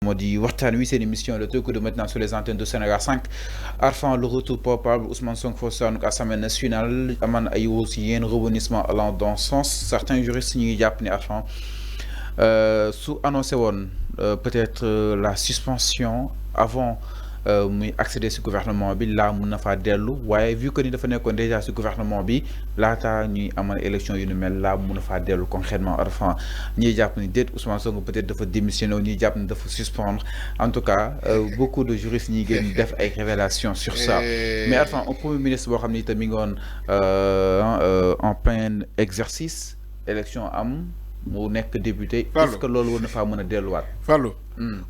moo di waxtaan wi seen émission le truc de maintenant sur les antennes de Sénégal 5 Arfan le retour probable Ousmane Sonko à l'Assemblée nationale aman ay aussi yenn rebondissement allant dans ce sens certains juristes ñi ngi jàpp ni Arfan su annoncé woon peut-être la suspension avant muy accéder ci gouvernement bi laa mun na faa dellu waaye vu que ni dafa nekkoon déjà ci gouvernement bi laata ñuy amal élection yu ni mel laa mun na faa dellu concrètement Arfan ñiy jàpp ni déet Ousmane Sonko peut-être dafa démissionné ñiy jàpp ni dafa suspendre en tout cas beaucoup de juristes ñi gën def ay révélations sur ça mais Arfan un premier ministre boo xam ni tamit mi ngi woon en plein exercice élection am mu nekk député est-ce que loolu war na faa mën a delluwaat Fallou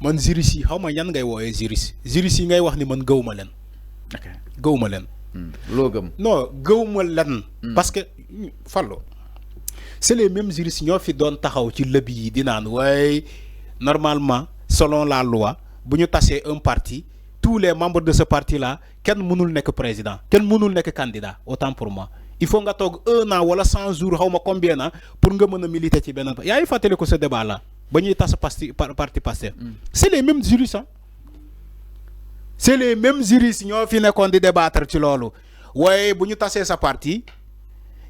man juriste yi xaw ma ñan ngay woowee juriste yi ngay wax ni man gëwuma leen gëwuma leen loo gëm non gëwuma leen parce que Fallou c'est les mêmes juristes ñoo fi doon taxaw ci lëb yi di naan waaye normalement selon la loi bu ñu tasee un parti tous les membres de ce parti là kenn mënul nekk président kenn mënul nekk candidat autant pour moi il faut nga toog 1 an wala 100 jours xaw ma combien ans pour nga mën a militer ci benn yaa ngi fàttali ko ce débat là ba ñuy tas parti Pastef c'est les mêmes juristes c'est les mêmes juristes ñoo fi nekkoon di débattre ci loolu waaye bu ñu tasee sa parti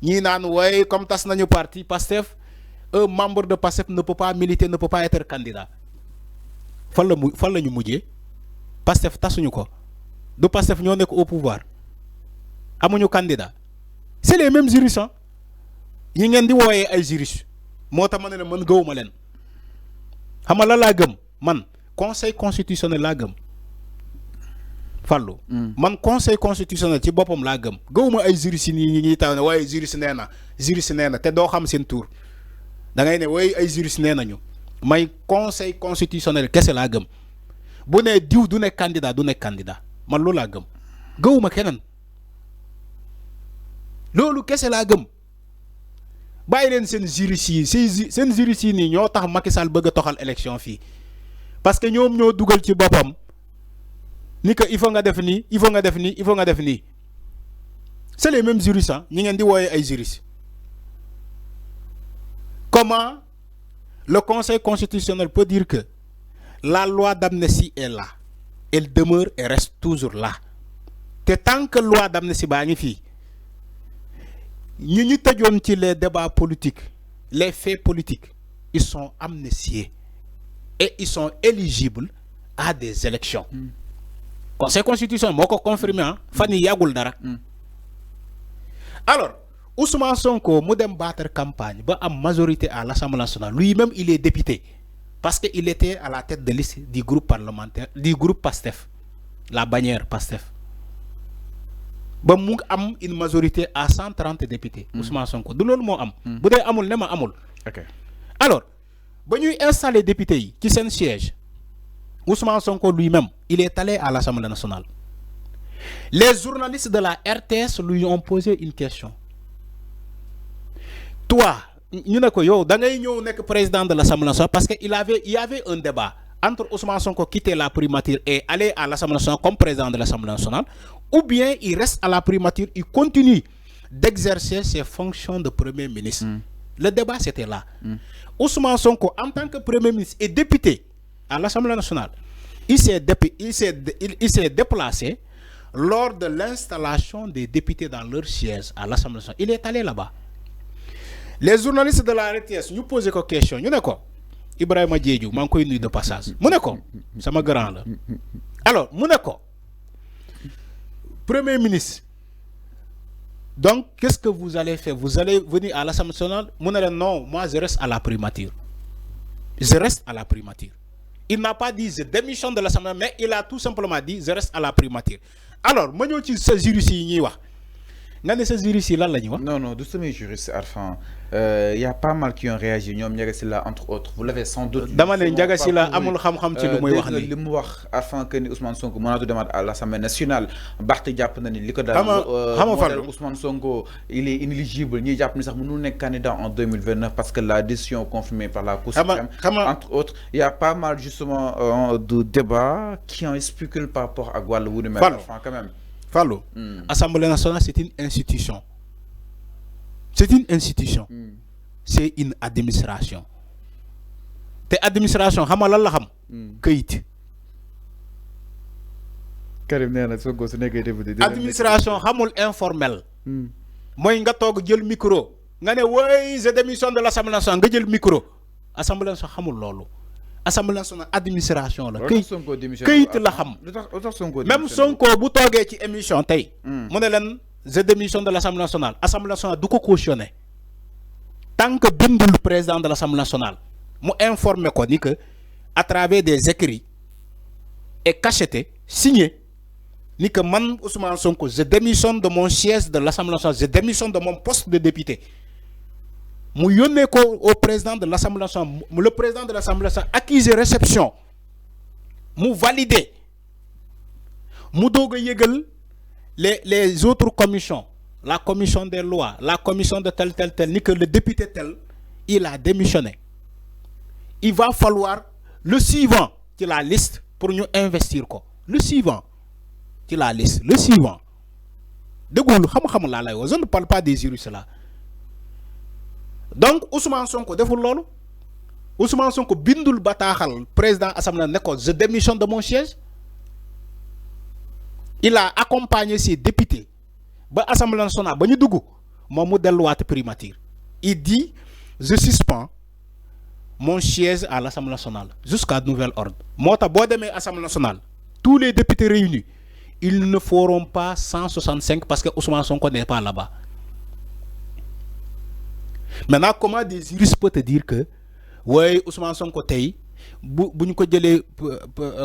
ñii naan waaye comme tas nañu parti Pastef un membre de Pastef ne peut pas militer ne peut pas être candidat fan la ñu mujjee Pastef tasuñu ko du Pastef ñoo nekk au pouvoir amuñu candidat c'est les mêmes juristes yi ngeen di wooyee ay juristes moo tax ma ne la man gëwuma leen xam nga la laa gëm man conseil constitutionnel laa gëm Fallou man conseil constitutionnel ci boppam laa gëwuma ay juristes yi ñi ngi taw ne waaye juriste nee na te doo xam seen tur da ngay ne waaye ay juristes nee nañu may conseil constitutionnel kese laa gëm bu ne diw du nekk candidat man loolu laa gëwuma keneen loolu kese laa gëm bàyyi leen seen juristes yi seen juristes yi nii ñoo tax Macky Sall bëgg a toxal élection fii parce que ñoom ñoo dugal ci boppam ni que il faut nga def nii il faut nga def nii c'est les mêmes juristes ñi ngeen di wooyee ay juristes comment le conseil constitutionnel peut dire que la loi d'amnistie est là elle demeure et reste toujours là te tant que loi d'amnistie baa ngi fii ñu tëjoon ci les débats politiques les faits politiques ils sont amnistiés et ils sont éligibles à des élections conseil constitutionnel moo ko confirmé fan yi yàggul dara alors Ousmane Sonko mu dem battre campagne ba am majorité à l'Assemblée nationale lui-même il est député parce que il était à la tête de liste du groupe parlementaire du groupe PASTEF la bannière PASTEF ba mu am une majorité à 130 députés Ousmane Sonko du loolu moo am bu dee amul ne ma amul alors ba ñuy installer députés yi ci seen siège Ousmane Sonko lui-même il est allé à l'Assemblée nationale les journalistes de la RTS lui ont posé une question toi ñu ne ko yow da ngay ñëw nekk président de l'Assemblée nationale parce que il y avait un débat entre Ousmane Sonko quitter la primature et aller à l'Assemblée nationale comme président de l'Assemblée nationale ou bien il reste à la primature, il continue d'exercer ses fonctions de Premier ministre. Le débat, c'était là. Ousmane Sonko, en tant que Premier ministre et député à l'Assemblée nationale, il s'est déplacé lors de l'installation des députés dans leur siège à l'Assemblée nationale. Il est allé là-bas. Les journalistes de la RTS nous posaient une question. Nous avons Ibrahima Diédhiou, je suis venu de passage. Nous avons c'est ma grande. Alors, nous avons Premier ministre. Donc, qu'est-ce que vous allez faire? Vous allez venir à l'Assemblée nationale? Non, moi je reste à la primature. Je reste à la primature. Il n'a pas dit je démissionne de l'Assemblée, mais il a tout simplement dit je reste à la primature. Alors, moi je suis ce juriste yi wax. Nga ne ce juriste lan la ñuy wax? Non, du sama juriste Arfan. Il y a pas mal qui ont réagi ñoom Ndiaga Sylla entre autres. Vous l'avez sans doute. Dama ne Ndiaga Sylla amul xam-xam ci lu muy wax ni. Li mu wax Arfan que ni Ousmane Sonko mënatu demaat à l'Assemblée nationale. Baxte jàpp na ni li ko daal Ousmane Sonko il est inéligible. Ñi jàpp ni sax mënul nekk candidat en 2029 parce que la décision confirmée par la Cour suprême. Entre autres, il y a pas mal justement de débats qui ont expliqué par rapport à wàllu wu ni mel Arfan quand même. Fallou, Assemblée nationale, c'est une institution. C'est une institution. C'est une administration. te administration xamal lan la xam. këyit. Karim nee na Sonko su nekkee député administration xamul informel. mooy nga toog jël micro. nga ne woy je démissionne de l'Assemblée nationale nga jël micro. Assemblée nationale xamul loolu. Assemblée nationale administration la. këyit la xam. même Sonko bu toogee ci émission tey. mu ne leen je démissionne de l'Assemblée nationale. Assemblée nationale du ko cautionner. tant que bindul président de l'Assemblée nationale mu informer ko ni que à travers des écrits et cachetés signés ni que man Ousmane Sonko je démissionne de mon siège de l'Assemblée nationale, je démissionne de mon poste de député. Mu yónnee ko au président de l'Assemblée nationale, le président de l'Assemblée nationale accusé réception mu validé mu doog a yëgal les autres commissions, la commission des lois, la commission de tel ni que le député tel il a démissionné. Il va falloir le suivant ci la liste pour ñu investir ko, le suivant ci la liste, le suivant. Déggoolu xam-xam laa lay wax, je ne parle pas des juristes là. Donc Ousmane Sonko deful loolu. Ousmane Sonko bindul bataaxal président assemblée ne ko je démissionne de mon siège. Il a accompagné ses députés ba assemblée nationale ba ñu dugg moom mu delluwaat primature. Il dit je suspends mon siège à l'Assemblée nationale jusqu'à nouvel ordre. Moo tax boo demee Assemblée nationale tous les députés réunis ils ne feront pas 165 parce que Ousmane Sonko n'est pas là-bas. Maintenant comment des juristes peuvent te dire que ouais Ousmane Sonko tey bu ñu ko jëlee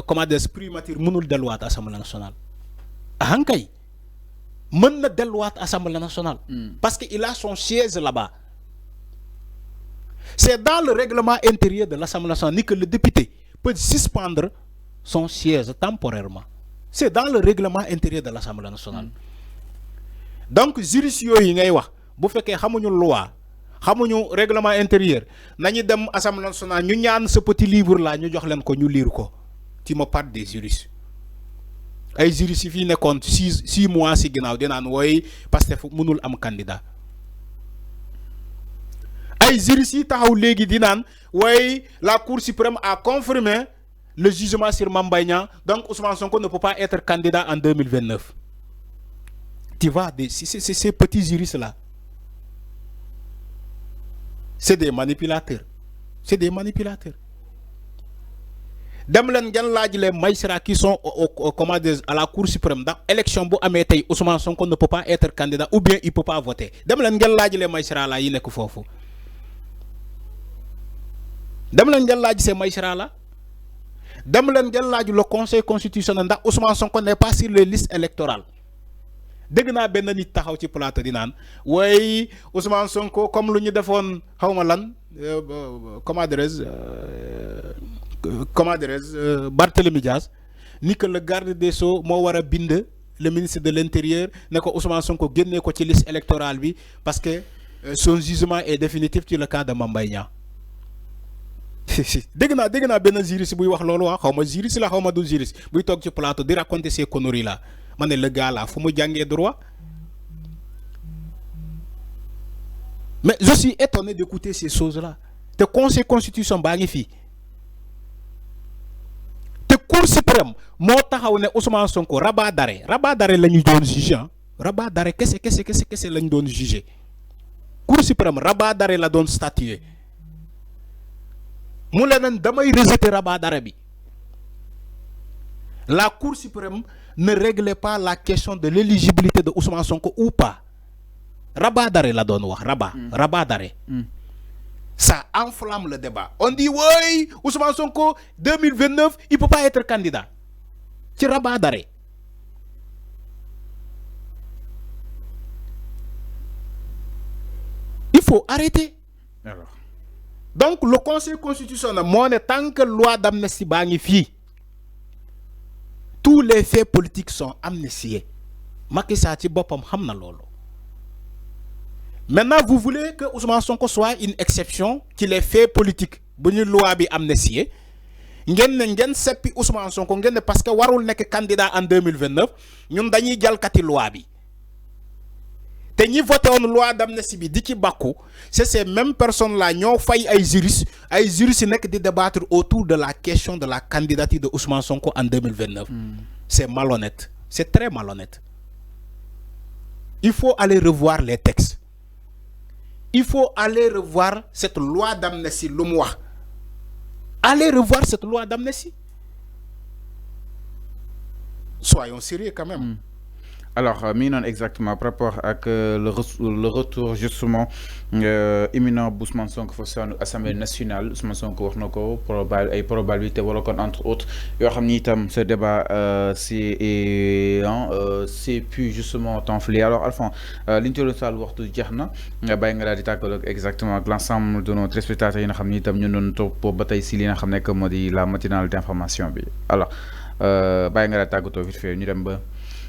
comment des primature mënul delluwaat Assemblée nationale. Ahankay mën na delluwaat Assemblée nationale. Parce que il a son siège là-bas. C'est dans le règlement intérieur de l'Assemblée nationale que le député peut suspendre son siège temporairement. C'est dans le règlement intérieur de l'Assemblée nationale. Donc juristes yooyu ngay wax bu fekkee xamuñu loi xamuñu règlement intérieur nañu dem Assemblée nationale ñu ñaan ce petit livre là ñu jox leen ko ñu lire ko. Tu me parles des juristes. Ay juristes yi fii nekkoon 6 mois si ginnaaw di naan wooy Pastef mënul am candidat. Ay juristes yi taxaw léegi di naan wooy la Cour suprême a confirmé le jugement sur Mame Mbaye Niang, donc Ousmane Sonko ne peut pas être candidat en 2029. Tu vois, ces petits juristes là, c'est des manipulateurs. C'est des manipulateurs. Dem leen ngeen laaj les magistrats qui sont à la Cour suprême dans élection bu amee tey Ousmane Sonko ne peut pas être candidat ou bien il peut pas voter. Dem leen ngeen laaj les magistrats là yi nekk foofu. Dem leen ngeen laaj ces magistrats là. Dem leen ngeen laaj le conseil constitutionnel ndax Ousmane Sonko n'est pas sur les listes électorales. Dégg naa benn nit taxaw ci plateau di naan way Ousmane Sonko comme lu ñu defoon xawma lan comment dirais-je Barthélémy Diaz ni que le garde des Sceaux moo war a bind le ministre de l'Intérieur ne ko Ousmane Sonko génnee ko ci liste électorale bi parce que son jugement est définitif ci le cas de Mame Mbaye Niang. dégg naa benn juriste buy wax loolu xaw ma juriste la xaw ma du juriste buy toog ci plateau di raconter ces conneries là ma ne le gars là fu mu jàngee droit. Mais je suis étonné d'écouter ces choses là te conseil constitution baa ngi fii te cour suprême moo taxaw ne Ousmane Sonko rabat d'arrêt la ñu doon juger rabat d'arrêt kese la ñu doon juger cour suprême rabat d'arrêt la doon statuer. mu leneen damay rejeter rabat d'arrêt bi. La Cour suprême ne réglait pas la question de l'éligibilité de Ousmane Sonko ou pas. Rabat d'arrêt la doon wax rabat d'arrêt. Ça enflamme le débat. On dit oui Ousmane Sonko 2029 il peut pas être candidat. Ci rabat d'arrêt. Il faut arrêter. Alors. Donc le conseil constitutionnel moo ne tant que loi d'amnistie baa ngi fii tous les faits politiques sont amnistiés. Macky Sall ci boppam xam na loolu. Maintenant vous voulez que Ousmane Sonko soit une exception ci les faits politiques bu ñu loi bi amnistié ngeen seppi Ousmane Sonko ngeen ne parce que warul nekk candidat en 2029 ñun dañuy jalkati loi bi te ñi voté une loi d'amnistie bi di ci bakku c'est ces mêmes personnes là ñoo fay ay juristes yi nekk di débattre autour de la question de la candidature de Ousmane Sonko en 2029. C'est malhonnête, c'est très malhonnête. Il faut aller revoir les textes. Il faut aller revoir cette loi d'amnistie lu mu wax. Allez revoir cette loi d'amnistie. Soyons sérieux quand même. Alors, exactement par rapport à le retour justement imminent Ousmane Sonko à l'Assemblée nationale, Ousmane Sonko wax nako probabilité wala kon entre autres yo xamni tam ce débat c'est plus justement enflé. Alors Alphonse li ñu doon sal waxtu jeexna nga bay nga daal di tàggatoo exactement ak l'ensemble de nos téléspectateurs yi nga xamni tam ñu doon topp ba tey si li nga xam ne que moo di la matinale d'information bi alors bay nga daal di tàggatoo vite fait ñu dem ba